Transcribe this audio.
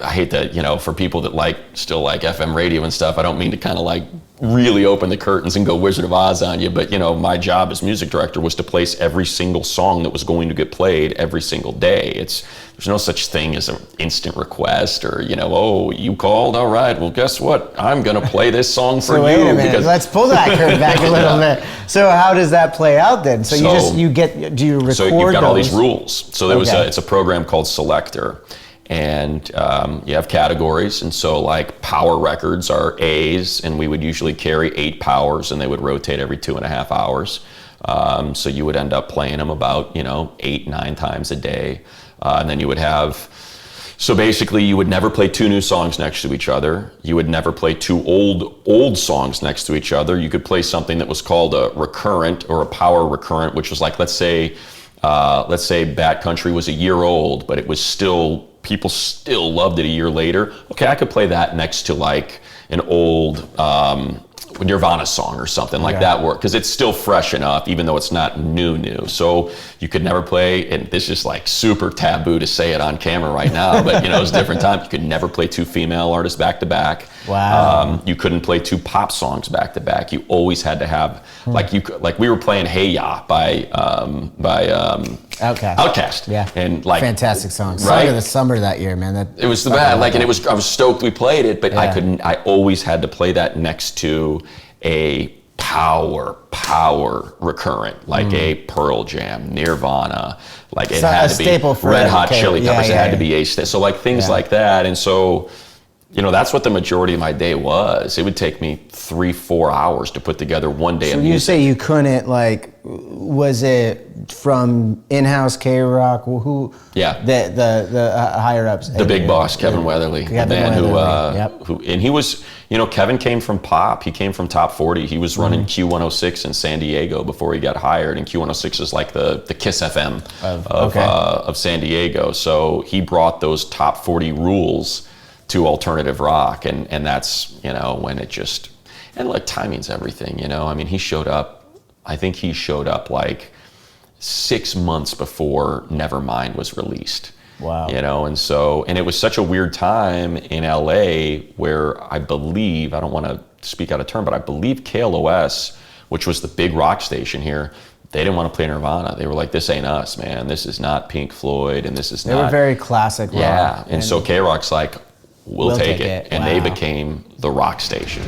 I hate that, you know, for people that still like FM radio and stuff, I don't mean to kind of like really open the curtains and go Wizard of Oz on you, but you know, my job as music director was to place every single song that was going to get played every single day. There's no such thing as an instant request or, you know, oh, you called? All right, well, guess what? I'm going to play this song for so wait you. A minute. Let's pull that curtain back a little bit. So how does that play out then? So do you record So you've got those? all these rules. So it's a program called Selector. And you have categories, and so like power records are A's, and we would usually carry 8 powers, and they would rotate every 2.5 hours. So you would end up playing them about, you know, 8-9 times a day. And then you would have, so basically you would never play 2 new songs next to each other. You would never play 2 old songs next to each other. You could play something that was called a recurrent or a power recurrent, which was like, let's say Bad Country was a year old, but it was still, people still loved it a year later. Okay, I could play that next to like an old Nirvana song or something like that, work, because it's still fresh enough, even though it's not new. So you could never play, and this is like super taboo to say it on camera right now, but you know, it's different time. You could never play 2 female artists back to back. Wow. You couldn't play 2 pop songs back to back. You always had to have, like we were playing Hey Ya by Outkast. Yeah. And like fantastic song. Right? Song of the summer that year, man. It was the bad, like, and I was stoked we played it, but I always had to play that next to a power recurrent, like a Pearl Jam, Nirvana, like it had to be Red Hot Chili Peppers, it had to be a, so like things like that. And so, you know, that's what the majority of my day was. It would take me 3-4 hours to put together one day of music. So you say you couldn't, like, was it from in-house KROQ? Who? Yeah. The higher ups. The big boss, Kevin Weatherly, the man who, and he was, you know, Kevin came from pop. He came from Top 40. He was running Q106 in San Diego before he got hired, and Q106 is like the Kiss FM of San Diego. So he brought those Top 40 rules to alternative rock, and that's, you know, when it just, and like timing's everything, you know. I mean, I think he showed up like 6 months before Nevermind was released. Wow. You know, and so, and it was such a weird time in LA where I believe, I don't want to speak out of turn, but I believe KLOS, which was the big rock station here, they didn't want to play Nirvana. They were like, this ain't us, man. This is not Pink Floyd, and this is not. They were very classic rock. Yeah, and so KROQ's like, we'll take it. And they became the rock station.